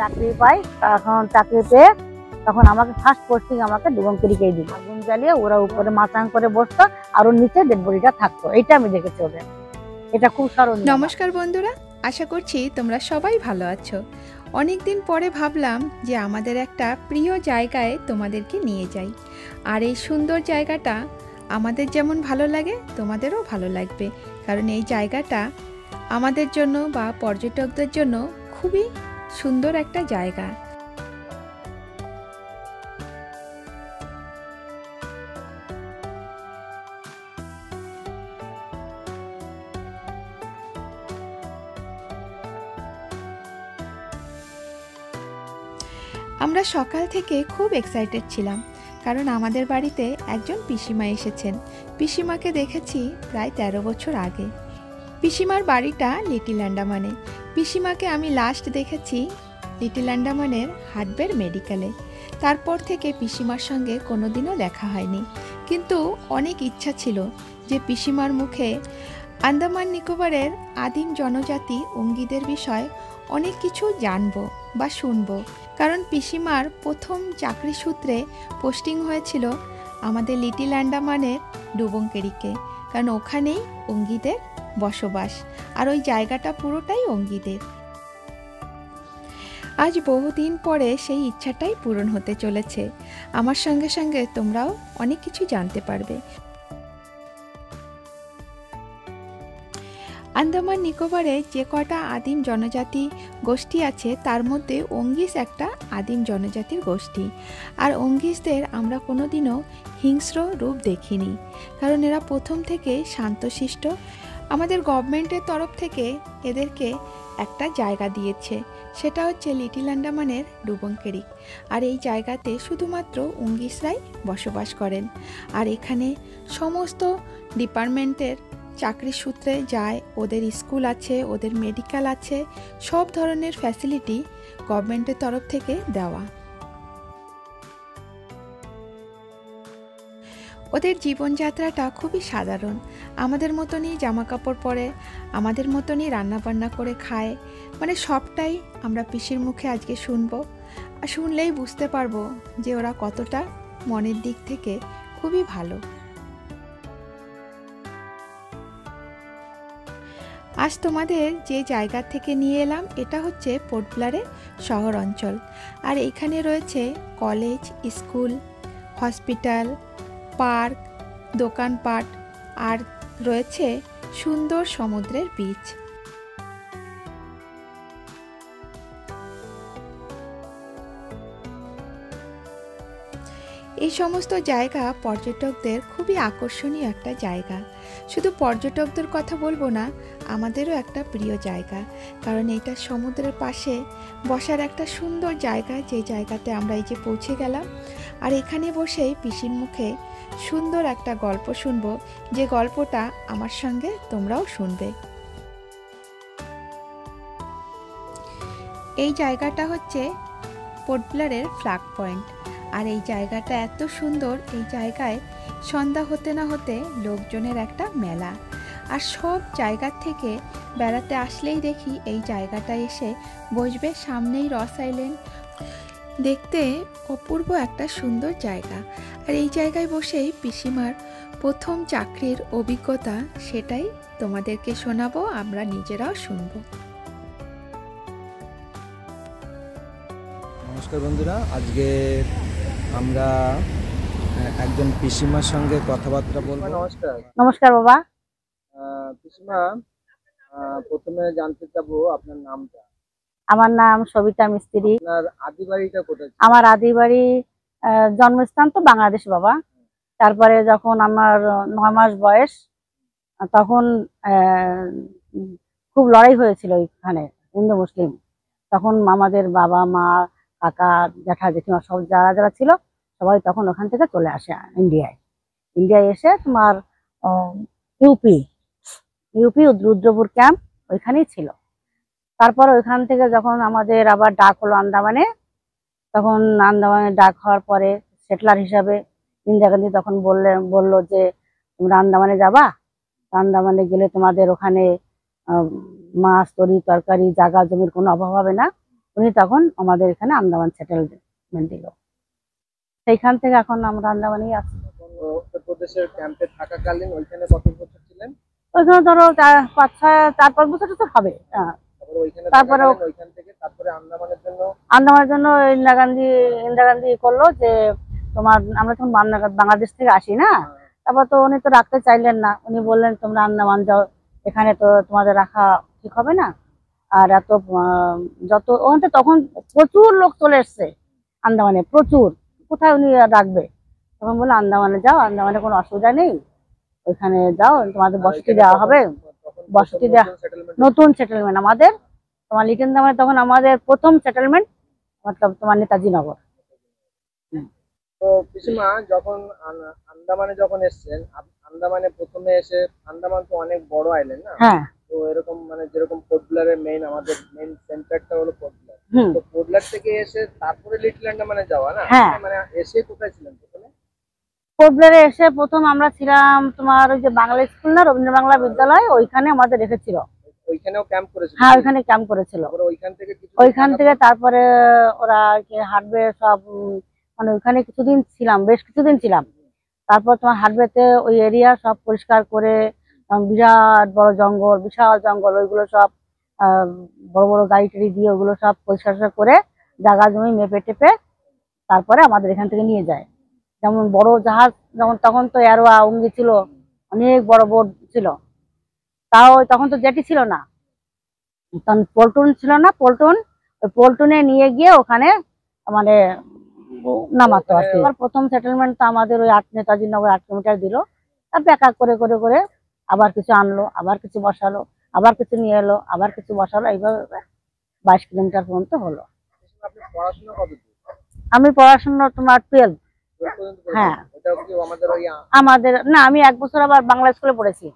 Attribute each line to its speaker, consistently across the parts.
Speaker 1: চাকরি পাই, তখন চাকরি পেয়ে তখন আমাকে ফার্স্ট পোস্টিং আমাকে ডুবংকেরিকেই দিল। আগুন জ্বালিয়ে ওরা উপরে মাচাং করে বসতো আর ওর নিচে ডেড বডিটা থাকতো। এইটা আমি দেখেছি ওদের, এটা খুব স্মরণীয়।
Speaker 2: নমস্কার বন্ধুরা, আশা করছি তোমরা সবাই ভালো আছো। অনেক দিন পরে ভাবলাম যে আমাদের একটা প্রিয় জায়গায় তোমাদেরকে নিয়ে যাই। আর এই সুন্দর জায়গাটা আমাদের যেমন ভালো লাগে তোমাদেরও ভালো লাগবে, কারণ এই জায়গাটা আমাদের জন্য বা পর্যটকদের জন্য খুবই সুন্দর একটা জায়গা। আমরা সকাল থেকে খুব এক্সাইটেড ছিলাম, কারণ আমাদের বাড়িতে একজন পিসিমা এসেছেন। পিসিমাকে দেখেছি প্রায় 13 বছর আগে। পিসিমার বাড়িটা লিটিল আন্ডামানে। পিসিমাকে আমি লাস্ট দেখেছি লিটিল আন্ডামানের হার্টবের মেডিকেলে। তারপর থেকে পিসিমার সঙ্গে কোনোদিনও দেখা হয়নি, কিন্তু অনেক ইচ্ছা ছিল যে পিসিমার মুখে আন্দামান নিকোবরের আদিম জনজাতি অঙ্গীদের বিষয় অনেক কিছু জানবো বা শুনবো। কারণ পিসিমার প্রথম চাকরি সূত্রে পোস্টিং হয়েছিল আমাদের লিটিল আন্ডামানের ডুবংকেরিকে, কারণ ওখানেই অঙ্গীদের বসবাস আর ওই জায়গাটা পুরোটাই অঙ্গীদের। আজ বহুদিন পরে সেই ইচ্ছাটাই পূরণ হতে চলেছে। আমার সঙ্গে সঙ্গে তোমরাও অনেক কিছু জানতে পারবে। আন্দামান নিকোবরে যে কটা আদিম জনজাতি গোষ্ঠী আছে তার মধ্যে অঙ্গিস একটা আদিম জনজাতির গোষ্ঠী। আর অঙ্গিসদের আমরা কোনোদিনও হিংস্র রূপ দেখিনি, কারণ এরা প্রথম থেকে শান্তশিষ্ট। আমাদের গভর্নমেন্টের তরফ থেকে এদেরকে একটা জায়গা দিয়েছে, সেটা হচ্ছে লিটিল আন্ডামানের ডুবংকেরিক। আর এই জায়গাতে শুধুমাত্র অঙ্গিসরাই বসবাস করেন। আর এখানে সমস্ত ডিপার্টমেন্টের চাকরি সূত্রে যায়, ওদের স্কুল আছে, ওদের মেডিকেল আছে, সব ধরনের ফ্যাসিলিটি গভর্নমেন্টের তরফ থেকে দেওয়া। ওদের জীবনযাত্রাটা খুবই সাধারণ, আমাদের মতনই জামা কাপড় পরে, আমাদের মতনই রান্নাবান্না করে খায়। মানে সবটাই আমরা পিসির মুখে আজকে শুনবো, আর শুনলেই বুঝতে পারবো যে ওরা কতটা মনের দিক থেকে খুবই ভালো। আজ তোমাদের যে জায়গা থেকে নিয়ে এলাম এটা হচ্ছে পোর্ট ব্লেয়ারের শহর অঞ্চল। আর এখানে রয়েছে কলেজ, স্কুল, হসপিটাল, পার্ক, দোকানপাট, আর রয়েছে সুন্দর সমুদ্রের বিচ। এই সমস্ত জায়গা পর্যটকদের খুবই আকর্ষণীয় একটা জায়গা। শুধু পর্যটকদের কথা বলবো না, আমাদেরও একটা প্রিয় জায়গা, কারণ এটা সমুদ্রের পাশে বসার একটা সুন্দর জায়গা, যে জায়গাতে আমরা এই যে পৌঁছে গেলাম। আর এখানে বসেই পিসির মুখে সুন্দর একটা গল্প শুনবো, যে গল্পটা আমার সঙ্গে তোমরাও শুনবে। এই জায়গাটা হচ্ছে পোর্ট ব্লেয়ারের ফ্ল্যাগ পয়েন্ট। আর এই জায়গাটা এত সুন্দর, এই জায়গায় সন্ধ্যা হতে না হতে লোকজনের একটা মেলা। আর সব জায়গার থেকে বেড়াতে আসলেই দেখি এই জায়গাটা এসে বসবে। সামনেই রস আইল্যান্ড, দেখতে অপূর্ব একটা সুন্দর জায়গা। আর এই জায়গায় বসেই পিসিমার প্রথম চাকরির অভিজ্ঞতা, সেটাই তোমাদেরকে শোনাবো, আমরা নিজেরাও শুনবো।
Speaker 3: নমস্কার বন্ধুরা, আজকে আমরা একজন পিসিমার সঙ্গে কথাবার্তা বলবো। নমস্কার।
Speaker 1: নমস্কার বাবা।
Speaker 3: পিসিমা, প্রথমে জানতে চাবো আপনার নামটা।
Speaker 1: আমার নাম সবিতা মিস্ত্রি।
Speaker 3: আপনার আদি বাড়িটা কোথায়?
Speaker 1: আমার আদি বাড়ি জন্মস্থান তো বাংলাদেশ বাবা। তারপরে যখন আমার 9 মাস বয়স, তখন খুব লড়াই হয়েছিল এখানে হিন্দু মুসলিম। তখন আমাদের বাবা মা কাকা জ্যাঠা জেঠিমা সব যারা যারা ছিল সবাই তখন ওখান থেকে চলে আসে ইন্ডিয়ায় এসে তোমার ইউপি রুদ্রপুর ক্যাম্প ওইখানেই ছিল। তারপর ওইখান থেকে যখন আমাদের আবার ডাক হলো আন্দামানে, তখন আন্দামানে ডাক হওয়ার পরে সেটলার হিসাবে ইন্দিরা গান্ধী তখন বললো যে তোমরা আন্দামানে যাবা, আন্দামানে গেলে তোমাদের ওখানে মাছ তরি তরকারি জায়গা জমির কোনো অভাব হবে না, উনি তখন আমাদের এখানে আন্দামান সেটেলমেন্ট দিল। সেইখান থেকে এখন আমরা আন্দামানেই আছি।
Speaker 3: তো উত্তরপ্রদেশের ক্যাম্পে থাকাকালীন ওইখানে কত বছর ছিলেন?
Speaker 1: ওইখানে ধরো 4-5 বছর তো হবে।
Speaker 3: তারপরে ওইখানে
Speaker 1: তারপরে
Speaker 3: থাকাকালীন ওইখান থেকে তারপরে
Speaker 1: আন্দামানের জন্য ইন্দিরা গান্ধী করলো যে তোমার, আমরা তখন বাংলাদেশ থেকে আসি না, তারপর তো উনি তো রাখতে চাইলেন না। উনি বললেন তোমরা আন্দামান যাও, এখানে তো তোমাদের রাখা ঠিক হবে না। আর এত যত ওখান থেকে তখন প্রচুর লোক চলে এসছে আন্দামানে, প্রচুর। কোথায় উনি রাখবে? তখন বললো আন্দামানে যাও, আন্দামানে কোনো অসুবিধা নেই, ওইখানে যাও, তোমাদের বসতি দেওয়া হবে। বসতি দেওয়া, নতুন সেটেলমেন্ট আমাদের, তোমার লিটন দামানে তখন আমাদের প্রথম সেটেলমেন্ট মতলব তোমার নেতাজি নগর।
Speaker 3: তো পিসিমা যখন আন্দামানে যখন এসেছেন, আন্দামানে প্রথমে এসে, আন্দামান তো অনেক বড় আইল্যান্ড না?
Speaker 1: হ্যাঁ।
Speaker 3: তো এরকম মানে যেরকম পোর্ট ব্লেয়ারের আমাদের মেইন সেন্টারটা হলো পোর্ট ব্লেয়ার।
Speaker 1: হুম।
Speaker 3: তো পোর্ট ব্লেয়ার থেকে এসে তারপরে লিটল আন্দামানে যাওয়া না?
Speaker 1: হ্যাঁ।
Speaker 3: মানে এসে কোথায় ছিলেন প্রথমে?
Speaker 1: পোর্ট ব্লেয়ারে এসে প্রথম আমরা ছিলাম তোমার ওই যে বাংলা স্কুল না, রবীন্দ্র বাংলা বিদ্যালয়, ওইখানে আমাদের রেখেছিল।
Speaker 3: ওইখানেও ক্যাম্প করেছিল?
Speaker 1: হ্যাঁ, ওইখানে ক্যাম্প করেছিল। ওইখান থেকে তারপরে ওরা হাঁটবে সব, মানে ওইখানে কিছুদিন ছিলাম, বেশ কিছুদিন ছিলাম। তারপর তোমার হাঁটবেতে ওই এরিয়া সব পরিষ্কার করে, বিরাট বড় জঙ্গল, বিশাল জঙ্গল, ওইগুলো সব বড় বড় গাড়ি টাড়ি দিয়ে ওগুলো সব পরিষ্কার করে জায়গা জমি মেপে টেপে তারপরে আমাদের এখান থেকে নিয়ে যায়। যেমন বড় জাহাজ, যেমন তখন তো এরোয়া উঙ্গি ছিল, অনেক বড় বোট ছিল, তাও তখন তো জেটি ছিল না, তখন পল্টন ছিল না, পল্টন, ওই পল্টনে নিয়ে গিয়ে ওখানে মানে নামাতো আর কি। প্রথম সেটেলমেন্ট তো আমাদের ওই নেতাজি নগর 8 কিলোমিটার দিল। তারপর এক এক করে করে করে আবার কিছু আনলো, আবার কিছু বসালো, আবার কিছু নিয়ে এলো, আবার কিছু বসালো, এইভাবে 22 কিলোমিটার পর্যন্ত হলো। আমি পড়াশোনা তোমার 12। হ্যাঁ। আমাদের না, আমি 1 বছর আবার বাংলা স্কুলে পড়েছি।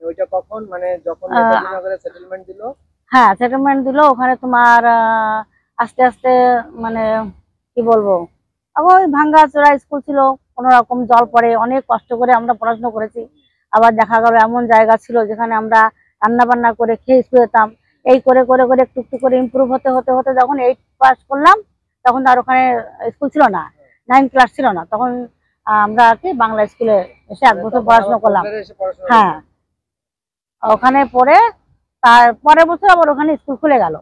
Speaker 3: ওইটা কখন, মানে যখন নেতাজি নগরে সেটেলমেন্ট দিল?
Speaker 1: হ্যাঁ, সেটেলমেন্ট দিল ওখানে তোমার আস্তে আস্তে, মানে কি বলবো, ওই ভাঙ্গাচোরা স্কুল ছিল, কোনো রকম জল পড়ে, অনেক কষ্ট করে আমরা পড়াশোনা করেছি। আবার দেখা গেল এমন জায়গা ছিল যেখানে আমরা রান্না বান্না করে খেয়ে স্কুলে যেতাম। এই করে করে করে একটু একটু করে ইমপ্রুভ হতে হতে হতে যখন 8 পাস করলাম, তখন আর ওখানে স্কুল ছিল না, 9 ক্লাস ছিল না, তখন আমরা আর কি বাংলা স্কুলে এসে 1 বছর পড়াশোনা করলাম। হ্যাঁ, ওখানে পড়ে তার পরের বছর আবার ওখানে স্কুল খুলে গেল।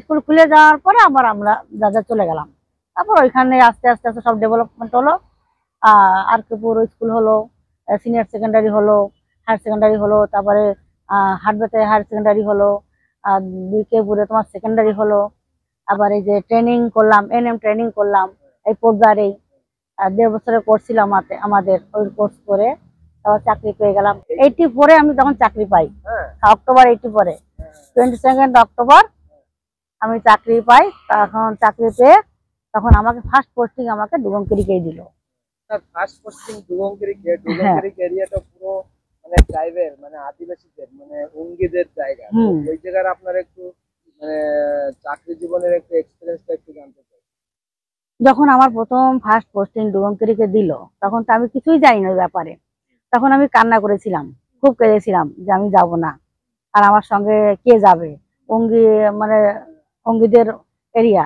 Speaker 1: স্কুল খুলে যাওয়ার পরে আবার আমরা যা চলে গেলাম। তারপর ওইখানে আস্তে আস্তে আস্তে সব ডেভেলপমেন্ট হলো। আরকেপুর স্কুল হলো, সিনিয়র সেকেন্ডারি হলো, হায়ার সেকেন্ডারি হলো, তারপরে হাটবেতে হায়ার সেকেন্ডারি হলো, বিকেপুরে তোমার সেকেন্ডারি হলো। আবার এই যে ট্রেনিং করলাম, এনএম ট্রেনিং করলাম এই পোদ্দারেই, 1.5 বছরের কোর্স ছিল আমাদের, ওই কোর্স করে তারপর চাকরি পেয়ে গেলাম। 84-এ আমি তখন চাকরি পাই, অক্টোবর 84-এ, 22 অক্টোবর আমি চাকরি পাই। তখন চাকরি পেয়ে তখন আমাকে ফার্স্ট পোস্টিং আমাকে ডুগংকেরিকেই দিল।
Speaker 3: First posting ডুগংকেরিকে? ডুগংকেরিক এরিয়াটা পুরো মানে ট্রাইবের, মানে আদিবাসীদের, মানে উঙ্গিদের জায়গা। ওই জায়গার আপনার একটু মানে চাকরি জীবনের একটু এক্সপেরিয়েন্সটা একটু জানতে চাই।
Speaker 1: যখন আমার প্রথম ফার্স্ট পোস্টিং ডুগংকেরিকে দিল, তখন তো আমি কিছুই জানি না ওই ব্যাপারে। তখন আমি কান্না করেছিলাম, খুব কেঁদেছিলাম যে আমি যাব না, আর আমার সঙ্গে কে যাবে, অঙ্গি মানে অঙ্গিদের এরিয়া।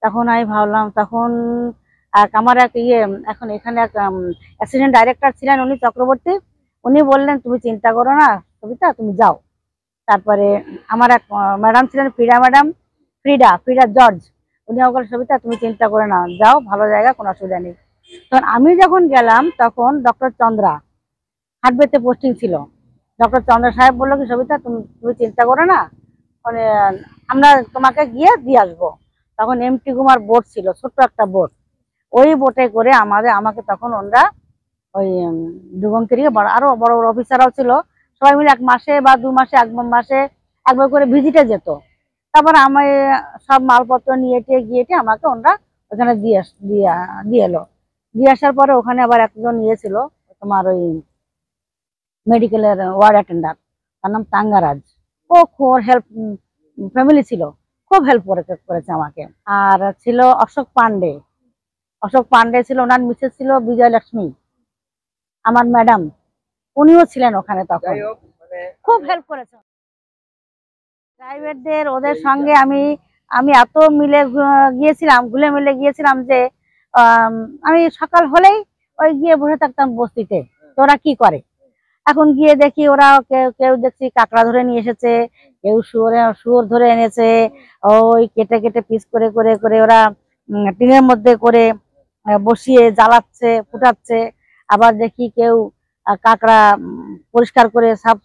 Speaker 1: তখন আমি ভাবলাম, তখন আমার এক এখন এখানে এক অ্যাসিস্ট্যান্ট ডাইরেক্টর ছিলেন, উনি চক্রবর্তী, উনি বললেন তুমি চিন্তা করো না সবিতা, তুমি যাও। তারপরে আমার এক ম্যাডাম ছিলেন, ফ্রিডা জর্জ, উনি বললেন সবিতা তুমি চিন্তা করে না, যাও, ভালো জায়গা, কোনো অসুবিধা নেই। তখন আমি যখন গেলাম তখন ডক্টর চন্দ্রা হাটবেতে পোস্টিং ছিল। ডক্টর চন্দ্র সাহেব বললো কি সবিতা তুমি চিন্তা করো না, মানে আমরা তোমাকে গিয়ে দিয়ে আসবো। তখন এমটি কুমার বোট ছিল, ছোট্ট একটা বোট, ওই বোটে করে আমাকে তখন ওরা ওই ডুগংকেরিকে আরো বড় বড় অফিসাররাও ছিল, সবাই মিলে 1 মাসে বা 2 মাসে 1 মাসে একবার করে ভিজিটে যেত। তারপর আমি সব মালপত্র নিয়ে গিয়ে আমাকে ওরা ওখানে দিয়ে এলো। দিয়ে আসার পরে ওখানে আবার একজন ছিল তোমার ওই মেডিকেলের ওয়ার্ড অ্যাটেন্ডার, তার নাম টাঙ্গারাজ। ও খুব হেল্প, ফ্যামিলি ছিল, খুব হেল্প করেছে আমাকে। আর ছিল অশোক পান্ডে ছিল, ওনার মিসেস ছিল বিজয়লক্ষ্মী, আমার ম্যাডাম, উনিও ছিলেন ওখানে তখন, খুব হেল্প করেছে। প্রাইভেটদের ওদের সঙ্গে আমি আমি এত মিলে গিয়েছিলাম, ঘুলে মিলে গিয়েছিলাম যে আমি সকাল হলেই ওই গিয়ে বসে থাকতাম বস্তিতে। তো ওরা কি করে, এখন গিয়ে দেখি ওরা কেউ কেউ দেখছি কাঁকড়া ধরে নিয়ে এসেছে, কেউ শুয়োর ধরে এনেছে, ওই কেটে কেটে পিস করে করে করে ওরা টিনের মধ্যে করে বসিয়ে জ্বালাচ্ছে, ফুটাচ্ছে। আবার দেখি কেউ কাঁকড়া পরিষ্কার করে সাফ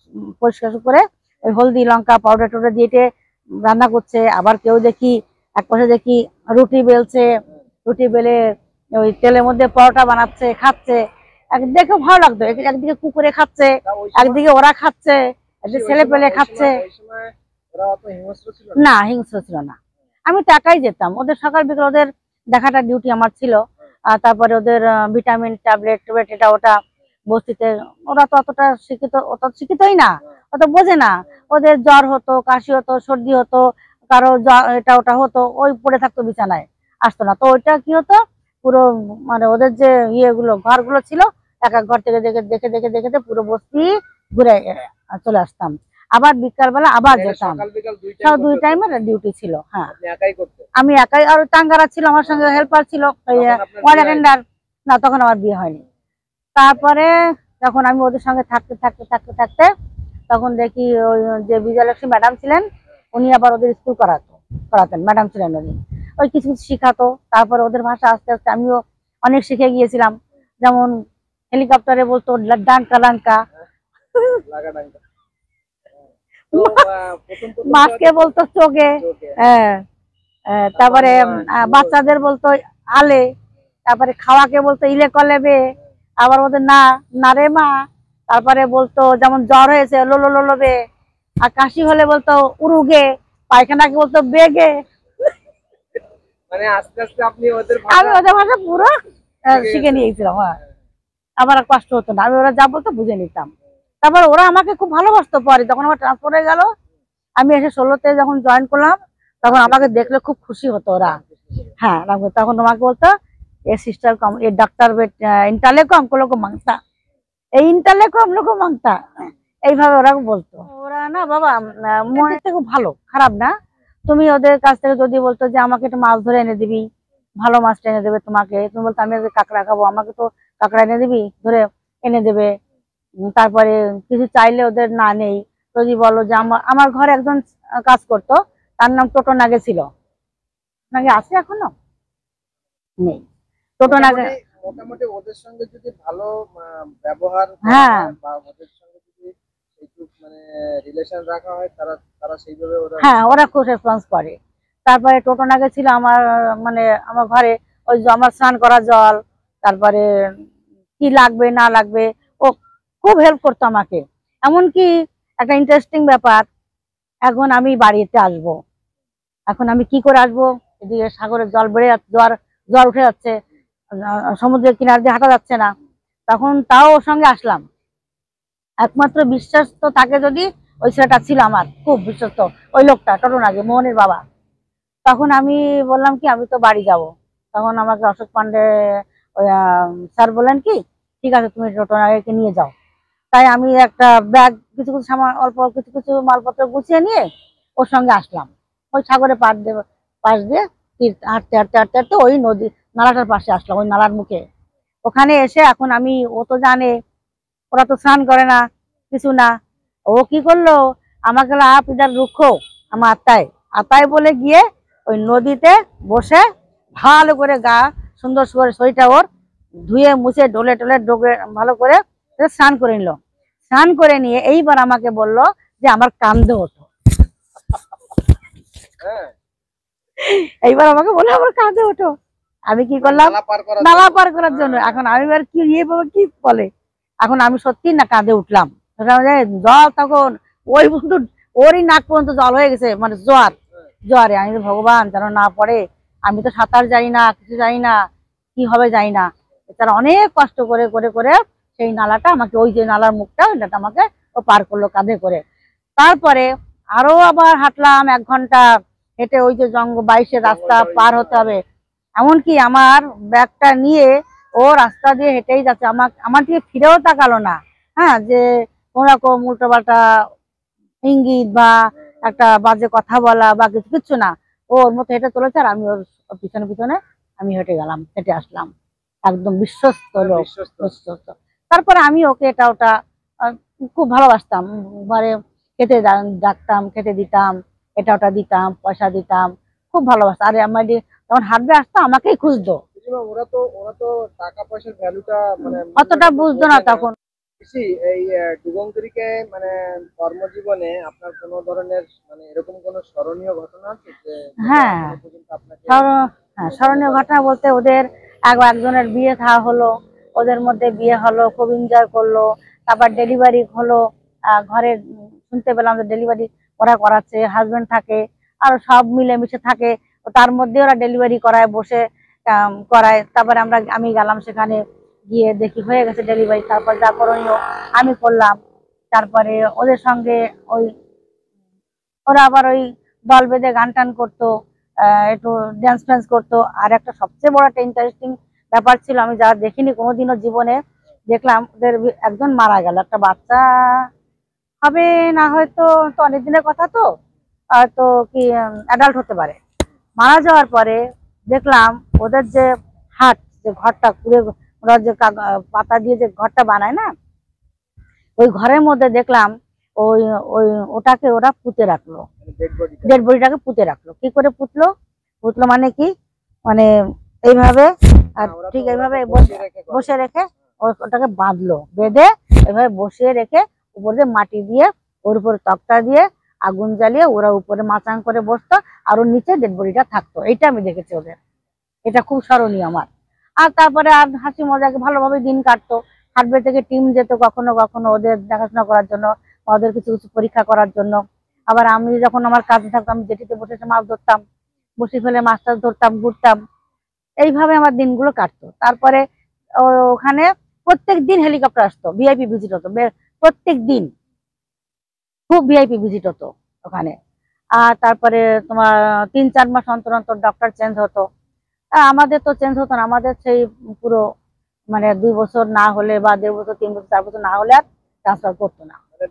Speaker 1: পরিষ্কার করে ওই হলদি লঙ্কা পাউডার টাউডার দিয়ে রান্না করছে। আবার কেউ দেখি এক পাশে দেখি রুটি বেলছে, রুটি বেলে ওই তেলের মধ্যে পরোটা বানাচ্ছে, খাচ্ছে। দেখে ভালো লাগতো, একদিকে কুকুরে খাচ্ছে, একদিকে ওরা খাচ্ছে, একদিকে ছেলে পেলে খাচ্ছে। না, হিংস্র ছিল না। আমি তো একাই যেতাম, ওদের সকাল বিকেল ওদের দেখাটা ডিউটি আমার ছিল। তারপরে ওদের ভিটামিন ট্যাবলেট ট্যাবলেট এটা ওটা বস্তিতে, ওরা তো অতটা শিক্ষিত, অত শিক্ষিতই না, অত বোঝে না। ওদের জ্বর হতো, কাশি হতো, সর্দি হতো, কারো এটা ওটা হতো, ওই পড়ে থাকতো বিছানায়, আসতো না। তো ওইটা কি হতো, পুরো মানে ওদের যে ইয়েগুলো ঘরগুলো ছিল, এক এক ঘর থেকে দেখে দেখে দেখে দেখে পুরো বস্তি ঘুরে চলে আসতাম। আবার বিকালবেলা আবার যেতাম, সব 2 টাইমের ডিউটি ছিল। হ্যাঁ, আমি একাই, আর টাঙ্গারা ছিল আমার সঙ্গে, হেল্পার ছিল ওয়ার্ড অ্যাটেন্ডার। না, তখন আমার বিয়ে হয়নি। তারপরে যখন আমি ওদের সঙ্গে থাকতে থাকতে থাকতে থাকতে তখন দেখি ওই যে বিজয়লক্ষ্মী ম্যাডাম ছিলেন, উনি আবার ওদের স্কুল করাতেন, ম্যাডাম ছিলেন উনি, ওই কিছু কিছু শিখাতো। তারপরে ওদের ভাষা আস্তে আস্তে আমিও অনেক শিখে গিয়েছিলাম। যেমন হেলিকপ্টারে বলতো ডাঙ্কা লাঙ্কা, মাছকে বলতো চোখে, হ্যাঁ। তারপরে বাচ্চাদের বলতো আলে, তারপরে খাওয়াকে বলতো ইলে কলেবে, আবার ওদের না নারে মা। তারপরে বলতো যেমন জ্বর হয়েছে লোলো লোলোবে, আর কাশি হলে বলতো উরুগে, পায়খানাকে বলতো বেগে।
Speaker 3: মানে আস্তে আস্তে আপনি
Speaker 1: আমি ওদের ভাষা পুরো শিখে নিয়েছিলাম। হ্যাঁ, আমার আর কষ্ট হতো না, আমি ওরা যা বলতো বুঝে নিতাম। তারপর ওরা আমাকে খুব ভালোবাসতো। পরে যখন আমার ট্রান্সফার হয়ে গেল, আমি এসে 16তে যখন জয়েন করলাম, তখন আমাকে দেখলে খুব খুশি হতো ওরা। হ্যাঁ, তখন তোমাকে বলতো এ সিস্টার কম, এ डॉक्टर इंटरले को हमको लोग को मांगता, এই इंटरले को हम लोग को मांगता, এইভাবে ওরা বলতো। ওরা না বাবা মনে থেকে ভালো, খারাপ না। তুমি ওদের কাছ থেকে যদি বলতো যে আমাকে একটু মাছ ধরে এনে দিবি, ভালো মাছটা এনে দেবে তোমাকে। তুমি বলতো আমি কাঁকড়া খাবো, আমাকে তো কাঁকড়া এনে দিবি, ধরে এনে দেবে। তারপরে কিছু চাইলে ওদের না নেই। যদি বলো যে আমার ঘরে একজন কাজ করতো, তার নাম টোটো নাগে ছিল, নাগে আছে এখনো নেই, টোটো নাগে।
Speaker 3: মোটামুটি ওদের সঙ্গে যদি ভালো ব্যবহার
Speaker 1: হ্যাঁ,
Speaker 3: বা ওদের সঙ্গে যদি একটু মানে রিলেশন রাখা হয়, তারা তারা সেইভাবে
Speaker 1: হ্যাঁ ওরা খুব রেসপন্স করে। তারপরে টোটো নাগে ছিল আমার, মানে আমার ঘরে ওই আমার স্নান করা জল, তারপরে কি লাগবে না লাগবে, ও খুব হেল্প করতো আমাকে। এমনকি একটা ইন্টারেস্টিং ব্যাপার, এখন আমি বাড়িতে আসবো, এখন আমি কি করে আসবো, এদিকে সাগরের জল বেড়ে যাচ্ছে, জল উঠে যাচ্ছে, সমুদ্রের কিনার দিয়ে হাঁটা যাচ্ছে না। তখন তাও ওর সঙ্গে আসলাম। একমাত্র বিশ্বাস তো তাকে, যদি ওই ছেলেটা ছিল আমার খুব বিশ্বস্ত, ওই লোকটা টোটো নাগে মোহনের বাবা। তখন আমি বললাম কি আমি তো বাড়ি যাব। তখন আমাকে অশোক পান্ডে ওই স্যার বললেন কি ঠিক আছে তুমি টোটো নাগেকে নিয়ে যাও। তাই আমি একটা ব্যাগ কিছু কিছু সামান অল্প কিছু কিছু মালপত্র গুছিয়ে নিয়ে ওর সঙ্গে আসলাম। ওই সাগরে পাশ দিয়ে হাঁটতে হাঁটতে হাঁটতে হাঁটতে ওই নদী নালাটার পাশে আসলাম, ওই নালার মুখে। ওখানে এসে এখন আমি, ও তো জানে ওরা তো স্নান করে না কিছু না, ও কি করলো আমাকে আপ ইধার রুখো, আমার আত্মায় আত্মায় বলে গিয়ে ওই নদীতে বসে ভালো করে গা সুন্দর করে শরীরটা ওর ধুয়ে মুছে ডলে টলে ডোবে ভালো করে স্নান করে নিল। স্নান করে নিয়ে এইবার আমাকে বললো যে আমার কাঁদতে ওঠো। এইবার আমাকে বললো আমার কাঁদতে ওঠো। আমি কি করলাম, নালা পার করার জন্য। এখন আমি এবার কি কি বলে, এখন আমি সত্যি না কাঁদে উঠলাম। জল তখন ওই বন্ধু ওরই নাক পর্যন্ত জল হয়ে গেছে, মানে জ্বরে। আমি ভগবান যেন না পড়ে, আমি তো সাঁতার জানি না, কিছু জানি না, কি হবে জানি না। তারা অনেক কষ্ট করে করে করে সেই নালাটা আমাকে, ওই যে নালার মুখটা ওইটা আমাকে ও পার করলো কাঁধে করে। তারপরে আরো আবার হাঁটলাম 1 ঘন্টা হেঁটে, ওই যে 22-এর রাস্তা পার হতে হবে। এমনকি আমার ব্যাগটা নিয়ে ও রাস্তা দিয়ে হেঁটেই যাচ্ছে, আমার দিকে ফিরেও তাকালো না। হ্যাঁ, যে কোনরকম উল্টোপাল্টা ইঙ্গিত বা একটা বাজে কথা বলা বা কিছু না, ও ওর মতো হেঁটে চলেছে আর আমি ওর পিছনে পিছনে আমি হেঁটে গেলাম, হেঁটে আসলাম। একদম বিশ্বস্ত লোক,
Speaker 3: বিশ্বস্ত।
Speaker 1: বিশ্বস্ত। তারপরে আমি ওকে এটা ওটা আহ, খুব ভালোবাসতাম, মানে খেতে ডাকতাম, খেতে দিতাম, এটা ওটা দিতাম, পয়সা দিতাম, খুব ভালোবাসতাম। আর আমার যখন হাঁটবে আসতো আমাকেই খুঁজতো।
Speaker 3: পিসিমা, ওরা তো টাকা পয়সার ভ্যালুটা মানে
Speaker 1: অতটা
Speaker 3: মূল্যটা তো
Speaker 1: বুঝতো না
Speaker 3: বোঝে না।
Speaker 1: তখন।
Speaker 3: পিসি, এই ডুগংদুরিকে মানে কর্মজীবনে আপনার কোনো ধরনের মানে এরকম কোনো স্মরণীয় ঘটনা আছে যে যেটা
Speaker 1: হ্যাঁ,
Speaker 3: এখনো পর্যন্ত আপনাকে
Speaker 1: হ্যাঁ,
Speaker 3: মনে
Speaker 1: স্মরণীয়
Speaker 3: পড়ে?
Speaker 1: ঘটনা বলতে ওদের একজনের বিয়ে থা হলো, ওদের মধ্যে বিয়ে হলো, খুব এনজয় করলো। তারপর ডেলিভারি হলো, ঘরে শুনতে পেলাম যে ডেলিভারি ওরা করাচ্ছে, হাজবেন্ড থাকে, আর সব মিলেমিশে থাকে। তো তার মধ্যে ওরা ডেলিভারি করায়, বসে করায়। তারপরে আমি গেলাম সেখানে, গিয়ে দেখি হয়ে গেছে ডেলিভারি। তারপর যা করণীয় আমি করলাম। তারপরে ওদের সঙ্গে ওই ওরা আবার ওই দল বেঁধে গান টান করতো, একটু ড্যান্স ফ্যান্স করতো। আর একটা সবচেয়ে বড় একটা ইন্টারেস্টিং ব্যাপার ছিল, আমি যা দেখিনি কোনোদিনও জীবনে, দেখলাম ওদের একজন মারা গেল, একটা বাচ্চা হবে না হয়তো, তো অনেক দিনের কথা তো, তো কি অ্যাডাল্ট হতে পারে। মারা যাওয়ার পরে দেখলাম ওদের যে হাট, যে ঘরটা কুড়ে, ওরা যে পাতা দিয়ে যে ঘরটা বানায় না, ওই ঘরের মধ্যে দেখলাম ওই ওই ওটাকে ওরা পুঁতে রাখলো,
Speaker 3: ডেড বডিটা?
Speaker 1: ডেড বডিটাকে পুঁতে রাখলো। কি করে পুতলো? পুতলো মানে কি, মানে এইভাবে, আর
Speaker 3: ওরা
Speaker 1: ঠিক
Speaker 3: তো
Speaker 1: এইভাবে
Speaker 3: বসিয়ে রেখে করে।
Speaker 1: বসে রেখে ওটাকে বাঁধলো, বেঁধে এভাবে বসিয়ে রেখে উপর দিয়ে মাটি দিয়ে, ওর উপরে তক্তা দিয়ে আগুন জ্বালিয়ে ওরা উপরে মাচাং করে বসতো, আর ওর নিচে ডেড বডিটা থাকতো। এইটা আমি দেখেছি ওদের, এটা খুব স্মরণীয় আমার। আর তারপরে আর হাসি মজাকে ভালোভাবে দিন কাটতো। হাটবে থেকে টিম যেত কখনো কখনো ওদের দেখাশোনা করার জন্য, ওদের কিছু কিছু পরীক্ষা করার জন্য। আবার আমি যখন আমার কাজে থাকতাম, আমি জেটিতে বসে এসে মাছ ধরতাম, বসে ফেলে মাছ টাছ ধরতাম, ঘুরতাম। এইভাবে আমার দিনগুলো কাটতো। তারপরে ওখানে প্রত্যেক দিন হেলিকপ্টার আসতো, ভিআইপি ভিজিট হতো, প্রত্যেক দিন খুব ভিআইপি ভিজিট হতো ওখানে। আর তারপরে তোমার 3-4 মাস অন্তর অন্তর ডক্টর চেঞ্জ হতো। আমাদের তো চেঞ্জ হতো না, আমাদের সেই পুরো মানে 2 বছর না হলে বা 1.5 বছর, 3 বছর, 4 বছর না হলে আর ট্রান্সফার করতো না।
Speaker 3: মানে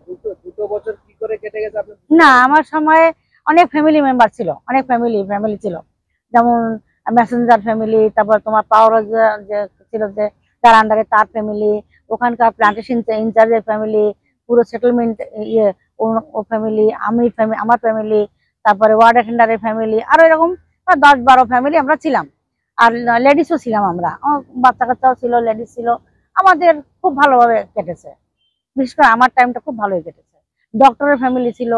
Speaker 3: দুটো বছর কি করে কেটে গেছে আপনি
Speaker 1: না, আমার সময়ে অনেক ফ্যামিলি মেম্বার ছিল, অনেক ফ্যামিলি ছিল। যেমন মেসেঞ্জার ফ্যামিলি, তারপর তোমার পাওয়ার যে ছিল, যে তার আন্ডারে তার ফ্যামিলি, ওখানকার প্লান্টেশন ইনচার্জের ফ্যামিলি, পুরো সেটেলমেন্ট ইয়ে ও ফ্যামিলি, আমার ফ্যামিলি, তারপরে ওয়ার্ড অ্যাটেন্ডারের ফ্যামিলি, আরো এরকম 10-12 ফ্যামিলি আমরা ছিলাম। আর লেডিসও ছিলাম আমরা, বাচ্চা কাচ্চাও ছিল, লেডিস ছিল। আমাদের খুব ভালোভাবে কেটেছে, বিশেষ করে আমার টাইমটা খুব ভালোই কেটেছে। ডক্টরের ফ্যামিলি ছিল।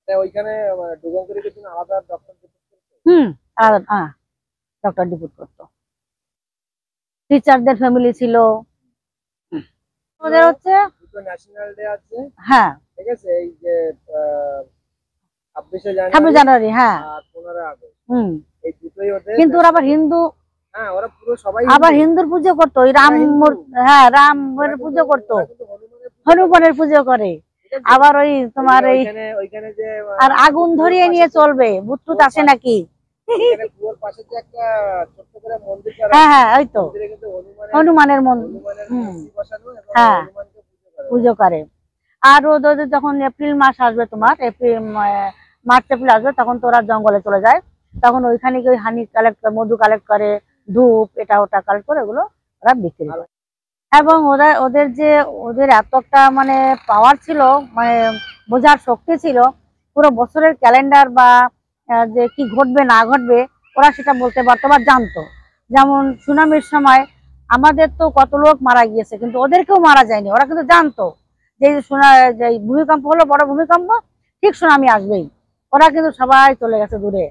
Speaker 3: ওইখানে ডুগংদুরিকে জন্য আলাদা ডক্টর?
Speaker 1: হুম, আলাদা, হ্যাঁ, ডক্টর ডিপুট করতো। টিচারদের ফ্যামিলি ছিল। ওদের হচ্ছে,
Speaker 3: দুটো ন্যাশনাল ডে আছে,
Speaker 1: হ্যাঁ,
Speaker 3: ঠিক আছে, এই যে 26শে
Speaker 1: 26
Speaker 3: জানুয়ারি
Speaker 1: জানুয়ারি, হ্যাঁ।
Speaker 3: আর 15 আগস্ট,
Speaker 1: হুম,
Speaker 3: এই দুটোই ওদের
Speaker 1: কিন্তু ওরা আবার হিন্দু,
Speaker 3: হ্যাঁ, ওরা পুরো সবাই
Speaker 1: আবার হিন্দুর পুজো করতো, ওই রাম
Speaker 3: ওরা হিন্দু।
Speaker 1: হ্যাঁ, রামের পুজো করতো,
Speaker 3: ওরা কিন্তু হনুমানের পুজো করে,
Speaker 1: হনুমানের পুজো করে।
Speaker 3: ঠিক আছে?
Speaker 1: আবার ওই তোমার এই,
Speaker 3: ওইখানে যে
Speaker 1: আর আগুন ধরিয়ে নিয়ে চলবে, ভূত আসে নাকি।
Speaker 3: এখানে কুয়োর পাশে যে একটা ছোট্ট করে মন্দির করা
Speaker 1: হ্যাঁ,
Speaker 3: আছে,
Speaker 1: হ্যাঁ, ওই তো
Speaker 3: মন্দিরে কিন্তু
Speaker 1: হনুমানের মন্দির।
Speaker 3: হনুমানের
Speaker 1: হুম,
Speaker 3: মূর্তি বসানো এবং
Speaker 1: হ্যাঁ,
Speaker 3: হনুমানকে পুজো করে।
Speaker 1: পুজো করে। আর ওদের যখন এপ্রিল মাস আসবে, তোমার এপ্রিল, মার্চ এপ্রিল আসবে, তখন তো ওরা জঙ্গলে চলে যায়। তখন ওইখানে গিয়ে হানি কালেক্ট করে, মধু কালেক্ট করে, ধূপ এটা ওটা কালেক্ট করে, ওগুলো ওরা বিক্রি করে। এবং ওদের যে ওদের এত একটা মানে পাওয়ার ছিল, মানে বোঝার শক্তি ছিল, পুরো বছরের ক্যালেন্ডার বা যে কি ঘটবে না ঘটবে ওরা সেটা বলতে পারতো বা জানতো। যেমন সুনামির সময় আমাদের তো কত লোক মারা গিয়েছে, কিন্তু ওদেরকেও মারা যায়নি, ওরা কিন্তু জানতো যে যে ভূমিকম্প হলো, বড় ভূমিকম্প, ঠিক সুনামি আসবেই। ওরা কিন্তু সবাই চলে গেছে দূরে।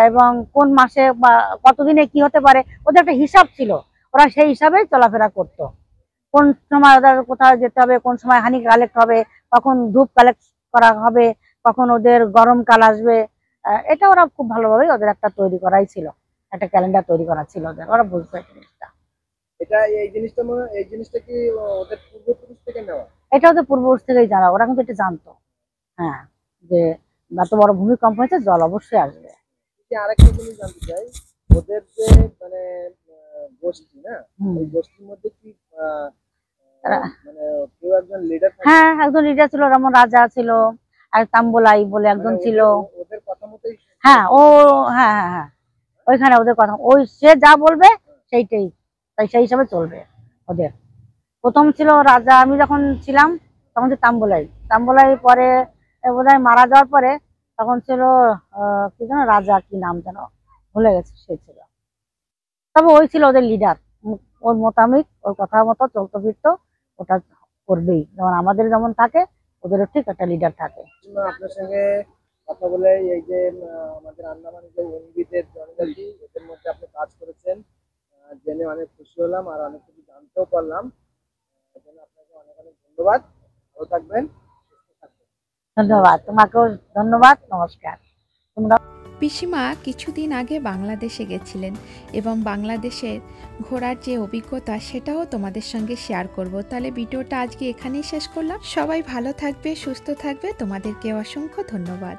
Speaker 1: এবং কোন মাসে বা কতদিনে কি হতে পারে ওদের একটা হিসাব ছিল, ওরা সেই হিসাবে চলাফেরা করতো। কোন সময় ওদের কোথাও যেতে হবে, কোন সময় হানি কালেক্ট হবে, কখন ধূপ কালেক্ট করা হবে, কখন ওদের গরমকাল আসবে। এটা ওরা খুব ভালোভাবে ওদের একটা তৈরি করাই ছিল, একটা ক্যালেন্ডার তৈরি করা ছিল ওদের, ওরা বুঝতো এই জিনিসটা।
Speaker 3: এই জিনিসটা কি ওদের পূর্বপুরুষ থেকে নেওয়া?
Speaker 1: এটা ওদের পূর্বপুরুষ থেকেই জানা, ওরা কিন্তু এটা জানতো। হ্যাঁ, যে এত বড় ভূমিকম্প হয়েছে, জল অবশ্যই আসবে।
Speaker 3: আরেকটা জিনিস জানতে চাই, ওদের যে মানে গোষ্ঠী না,
Speaker 1: হুম,
Speaker 3: এই গোষ্ঠীর মধ্যে কি মানে কেউ একজন লিডার থাকে?
Speaker 1: হ্যাঁ, একজন লিডার ছিল, যেমন রাজা ছিল, আর তাম্বলাই বলে
Speaker 3: মানে
Speaker 1: একজন ছিল।
Speaker 3: ওদের কথা মতোই
Speaker 1: হ্যাঁ ও, হ্যাঁ হ্যাঁ হ্যাঁ, ওইখানে ওদের কথা, ওই সে যা বলবে সেইটাই, তাই সেই হিসাবে চলবে ওদের। প্রথম ছিল রাজা, আমি যখন ছিলাম তখন ছিল তাম্বুলাই, তাম্বুলাই পরে বোধহয় মারা যাওয়ার পরে তখন ছিল কি যেন রাজা, কি নাম যেন ভুলে গেছে, সে ছিল। তবে ওই ছিল ওদের লিডার, ওর মোতাবেক ওর কথা মতো চলতো ফিরতো, ওটা করবেই, যেমন আমাদের যেমন থাকে ওদেরও ঠিক একটা লিডার থাকে।
Speaker 3: আপনার সঙ্গে কথা বলে এই যে আমাদের আন্দামানের যে উঙ্গিদের জনজাতি এদের মধ্যে আপনি কাজ করেছেন জেনে অনেক খুশি হলাম আর অনেক কিছু জানতেও পারলাম। এর জন্য আপনাকে অনেক অনেক ধন্যবাদ। ভালো থাকবেন, সুস্থ থাকবেন।
Speaker 1: ধন্যবাদ, তোমাকেও ধন্যবাদ, নমস্কার। তোমরা
Speaker 2: পিসিমা কিছুদিন আগে বাংলাদেশে গেছিলেন এবং বাংলাদেশের ঘোরার যে অভিজ্ঞতা সেটাও তোমাদের সঙ্গে শেয়ার করব। তাহলে ভিডিওটা আজকে এখানেই শেষ করলাম। সবাই ভালো থাকবে, সুস্থ থাকবে, তোমাদেরকে অসংখ্য ধন্যবাদ।